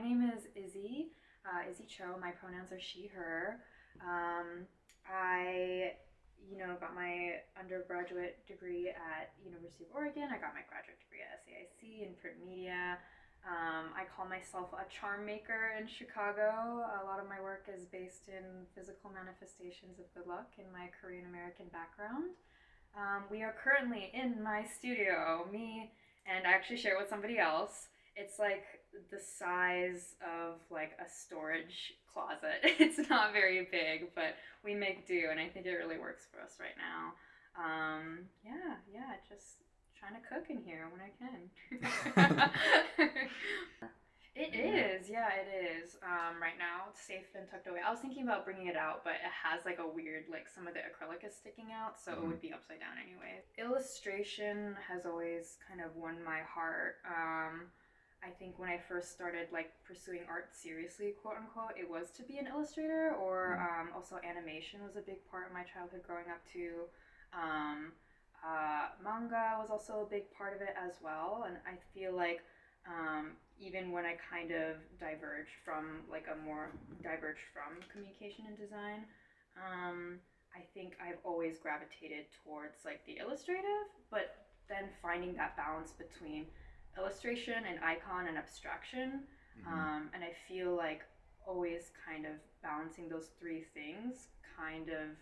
name is Izzy, Izzy Cho. My pronouns are she, her. I, got my undergraduate degree at University of Oregon. I got my graduate degree at SAIC in print media. I call myself a charm maker in Chicago. A lot of my work is based in physical manifestations of good luck in my Korean American background. We are currently in my studio, me, and I actually share it with somebody else. It's like the size of like a storage closet. It's not very big, but we make do, and I think it really works for us right now. Just trying to cook in here when I can. It is, yeah, it is. Right now, it's safe and tucked away. I was thinking about bringing it out, but it has like a weird, like some of the acrylic is sticking out, so it would be upside down anyway. Illustration has always kind of won my heart. I think when I first started like pursuing art seriously, quote unquote, it was to be an illustrator, or also animation was a big part of my childhood growing up too. Manga was also a big part of it as well, and I feel like even when I kind of diverged from communication and design, I think I've always gravitated towards like the illustrative, but then finding that balance between illustration and icon and abstraction. And I feel like always kind of balancing those three things kind of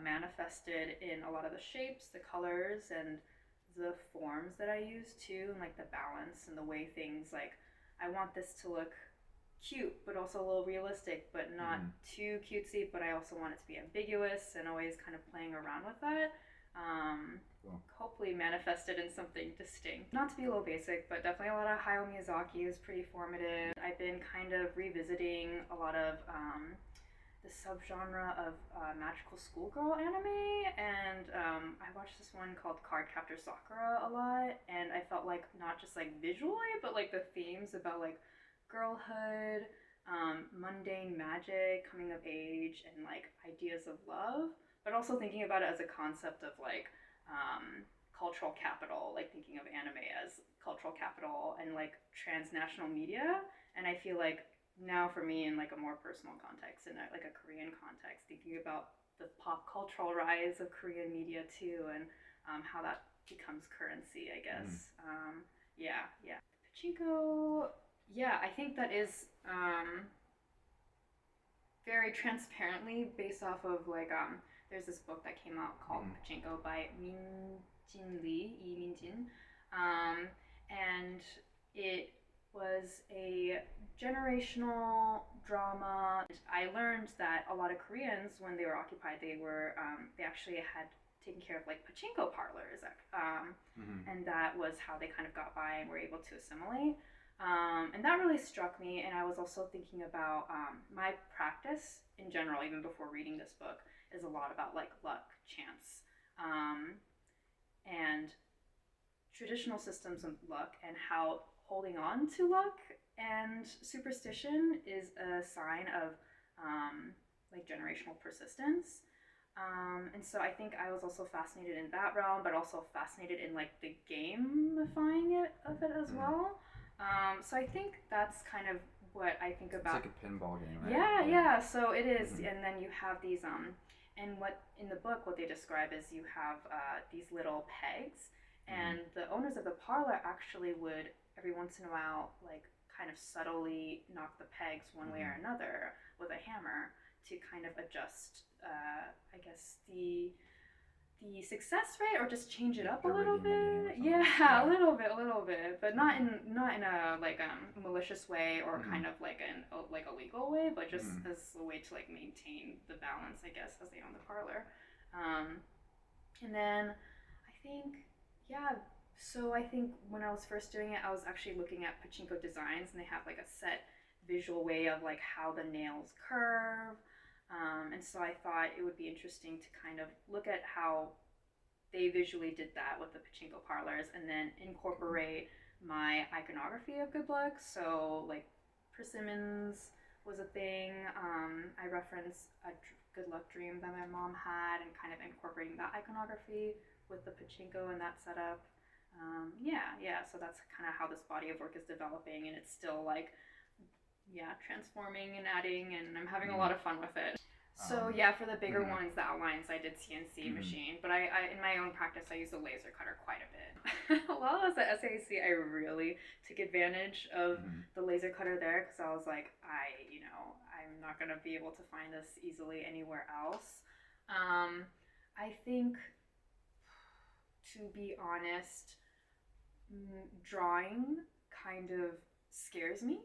manifested in a lot of the shapes, the colors, and the forms that I use too, and like the balance and the way things like I want this to look cute but also a little realistic but not too cutesy, but I also want it to be ambiguous, and always kind of playing around with that. Cool. Hopefully manifested in something distinct. Not to be a little basic, but definitely a lot of Hayao Miyazaki is pretty formative. I've been kind of revisiting a lot of the subgenre of magical schoolgirl anime, and I watched this one called Cardcaptor Sakura a lot, and I felt like not just like visually, but like the themes about like girlhood, mundane magic, coming of age, and like ideas of love, but also thinking about it as a concept of like cultural capital, like thinking of anime as cultural capital and like transnational media. And I feel like now for me in like a more personal context, in like a Korean context, thinking about the pop cultural rise of Korean media too, and how that becomes currency, I guess. Yeah. Pachinko, yeah, I think that is very transparently based off of like there's this book that came out called Pachinko by Min Jin Lee, Yi Min Jin, and it was a generational drama. I learned that a lot of Koreans, when they were occupied, they actually had taken care of like pachinko parlors, and that was how they kind of got by and were able to assimilate. And that really struck me, and I was also thinking about my practice in general, even before reading this book, is a lot about like luck, chance, and traditional systems of luck, and how holding on to luck and superstition is a sign of like generational persistence. And so I think I was also fascinated in that realm, but also fascinated in like the gamifying of it as well. So I think that's kind of what I think about. It's like a pinball game, right? Yeah. So it is, and then you have these and what in the book what they describe is you have these little pegs, and the owners of the parlor actually would every once in a while like kind of subtly knock the pegs one way or another with a hammer to kind of adjust, I guess the success rate, or just change it up a little bit. Yeah, a little bit, but not in a like malicious way, or kind of like a legal way, but just as a way to like maintain the balance, I guess, as they own the parlor. And then I think, so I think when I was first doing it, I was actually looking at pachinko designs, and they have like a set visual way of like how the nails curve. And so I thought it would be interesting to kind of look at how they visually did that with the pachinko parlors, and then incorporate my iconography of good luck. So like persimmons was a thing. I reference a good luck dream that my mom had, and kind of incorporating that iconography with the pachinko and that setup. So that's kind of how this body of work is developing, and it's still like yeah, transforming and adding, and I'm having a Mm-hmm. lot of fun with it. So yeah, for the bigger Mm-hmm. ones, the outlines, I did CNC Mm-hmm. machine, but I in my own practice, I use the laser cutter quite a bit. While I was at SAC, I really took advantage of Mm-hmm. the laser cutter there because I was like, I'm not gonna be able to find this easily anywhere else. Um, I think, to be honest, drawing kind of scares me,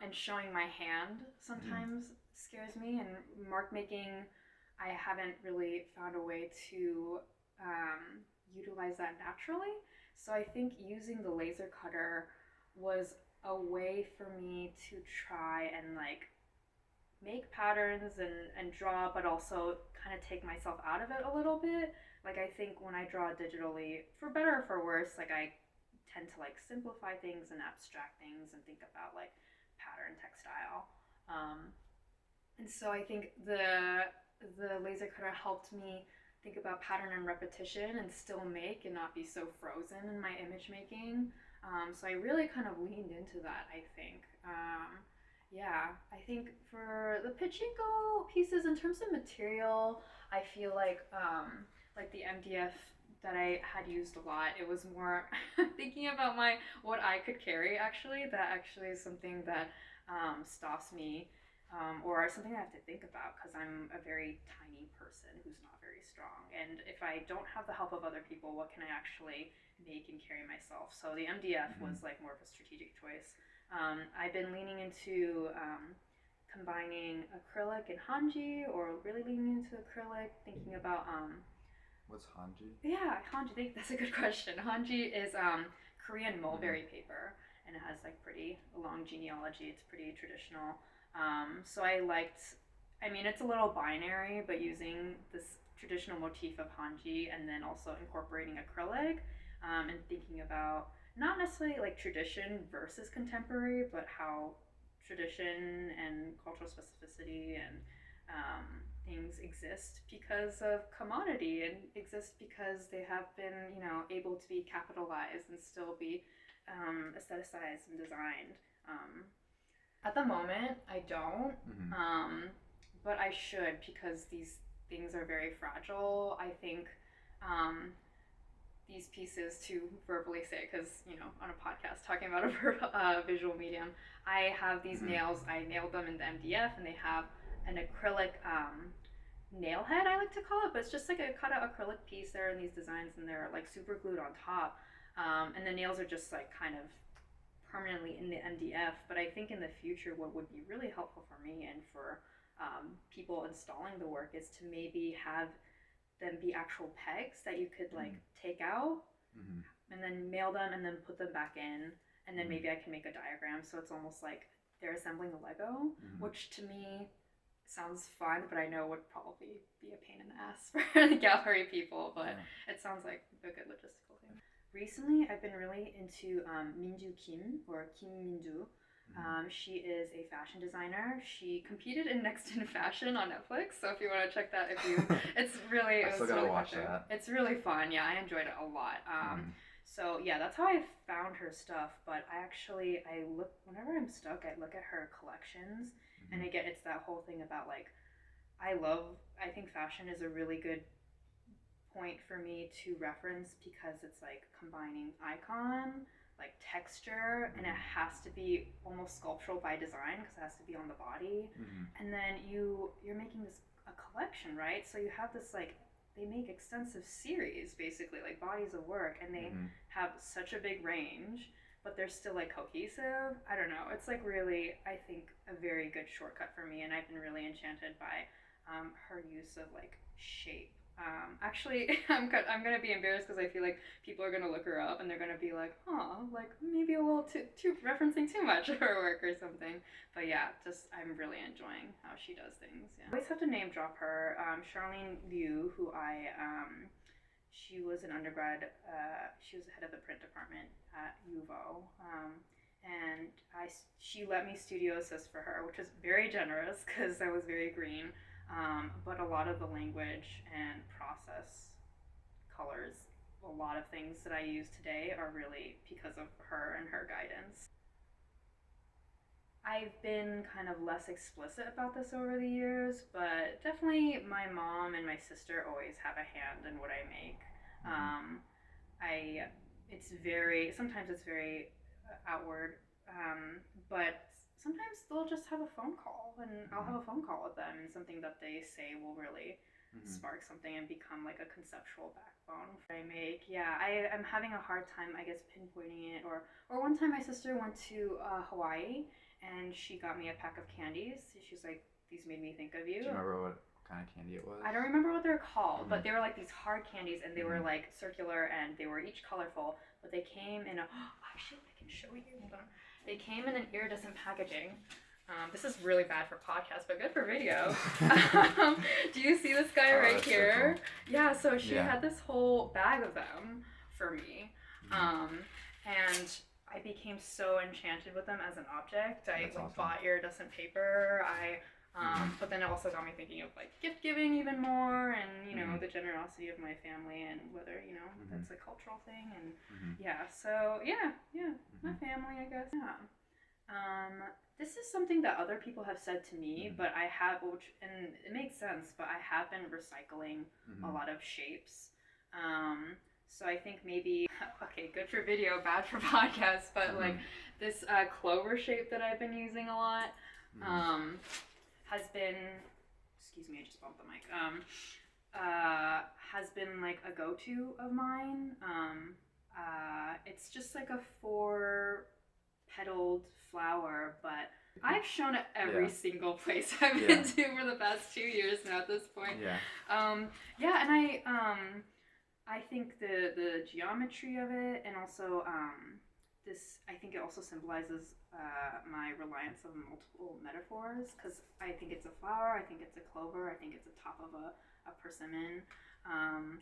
and showing my hand Mm-hmm. sometimes scares me. And mark making, I haven't really found a way to utilize that naturally. So I think using the laser cutter was a way for me to try and like make patterns and draw, but also kind of take myself out of it a little bit. Like I think when I draw digitally, for better or for worse, like I tend to like simplify things and abstract things and think about like pattern textile. And so I think the laser cutter helped me think about pattern and repetition and still make and not be so frozen in my image making. So I really kind of leaned into that, I think. Yeah, I think for the pachinko pieces, in terms of material, I feel like the MDF that I had used a lot, it was more thinking about my what I could carry. Actually, that actually is something that stops me, or something I have to think about because I'm a very tiny person who's not very strong. And if I don't have the help of other people, what can I actually make and carry myself? So the MDF Mm-hmm. was like more of a strategic choice. I've been leaning into combining acrylic and hanji, or really leaning into acrylic, thinking about What's hanji? yeah, hanji. That's a good question. Hanji is Korean Mm-hmm. mulberry paper, and it has like pretty long genealogy. It's pretty traditional. So I liked. I mean, it's a little binary, but using this traditional motif of hanji and then also incorporating acrylic, and thinking about not necessarily like tradition versus contemporary, but how tradition and cultural specificity and things exist because of commodity and exist because they have been, able to be capitalized and still be aestheticized and designed. Um, at the moment, I don't, Mm-hmm. but I should because these things are very fragile. I think um, these pieces to verbally say, because on a podcast talking about a visual medium, I have these Mm-hmm. nails. I nailed them in the MDF, and they have an acrylic nail head, I like to call it, but it's just like a cut out acrylic piece there in these designs, and they're like super glued on top. And the nails are just like kind of permanently in the MDF. But I think in the future, what would be really helpful for me and for people installing the work is to maybe have them be actual pegs that you could like take out Mm-hmm. and then mail them and then put them back in. And then Mm-hmm. maybe I can make a diagram so it's almost like they're assembling a Lego, Mm-hmm. which to me sounds fun, but I know would probably be a pain in the ass for the gallery people. But Yeah. it sounds like a good logistical thing. Recently, I've been really into Minju Kim, or Kim Minju. Mm-hmm. She is a fashion designer. She competed in Next in Fashion on Netflix. So if you want to check that, it's really, I it still was gotta really watch popular. that. It's really fun. Yeah, I enjoyed it a lot. Mm-hmm. So yeah, that's how I found her stuff. But I look whenever I'm stuck, I look at her collections, and Mm-hmm. again, it's that whole thing about like I think fashion is a really good point for me to reference because it's like combining icon, like texture, and it has to be almost sculptural by design because it has to be on the body. Mm-hmm. And then you're making this a collection, right? So you have this like they make extensive series basically, like bodies of work, and they Mm-hmm. have such a big range, but they're still like cohesive. I don't know. It's like really, I think, a very good shortcut for me, and I've been really enchanted by her use of like shape. Actually, I'm gonna be embarrassed because I feel like people are gonna look her up and they're gonna be like, huh, like maybe a little too referencing too much of her work or something. But yeah, just I'm really enjoying how she does things. Yeah. I always have to name drop her. Charlene Liu, who she was an undergrad. She was the head of the print department at UVO. And she let me studio assist for her, which was very generous because I was very green. But a lot of the language and process colors, a lot of things that I use today are really because of her and her guidance. I've been kind of less explicit about this over the years, but definitely my mom and my sister always have a hand in what I make. Mm-hmm. Um, I it's very sometimes it's very outward, but sometimes they'll just have a phone call, and I'll Mm-hmm. have a phone call with them, and something that they say will really Mm-hmm. spark something and become like a conceptual backbone for what I make. Yeah, I am having a hard time, I guess, pinpointing it. Or one time my sister went to Hawaii and she got me a pack of candies. She's like, "These made me think of Do you." you remember what kind of candy it was? I don't remember what they're called, Mm-hmm. but they were like these hard candies, and they were Mm-hmm. like circular, and they were each colorful. But they came in a actually I can show you. Hold on. They came in an iridescent packaging. This is really bad for podcast, but good for video. Do you see this guy right That's here? so cool. Yeah. So she Yeah. had this whole bag of them for me, Mm-hmm. and I became so enchanted with them as an object. I That's like awesome. bought iridescent paper. But then it also got me thinking of like gift giving even more, and you know Mm-hmm. the generosity of my family, and whether you know Mm-hmm. that's a cultural thing, and Mm-hmm. yeah. So yeah, my Mm-hmm. family, I guess. Yeah. This is something that other people have said to me, Mm-hmm. but I have, which and it makes sense, but I have been recycling a Mm-hmm. lot of shapes. So I think maybe okay, good for video, bad for podcast, but like Mm-hmm. this clover shape that I've been using a lot. Mm-hmm. Has been, excuse me, I just bumped the mic. Has been like a go-to of mine. It's just like a four-petaled flower, but I've shown it every Yeah. single place I've Yeah. been to for the past 2 years now at this point. Yeah. Yeah, and I think the geometry of it, and also this, I think it also symbolizes my reliance on multiple metaphors, because I think it's a flower, I think it's a clover, I think it's a top of a persimmon. Um,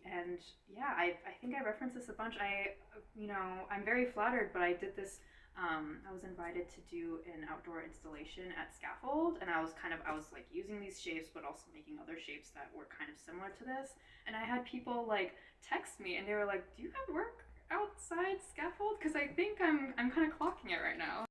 and yeah, I think I referenced this a bunch. I'm very flattered, but I did this. I was invited to do an outdoor installation at Scaffold, and I was like using these shapes, but also making other shapes that were kind of similar to this. And I had people like text me, and they were like, "Do you have work outside Scaffold? Because I think I'm kind of clocking it right now."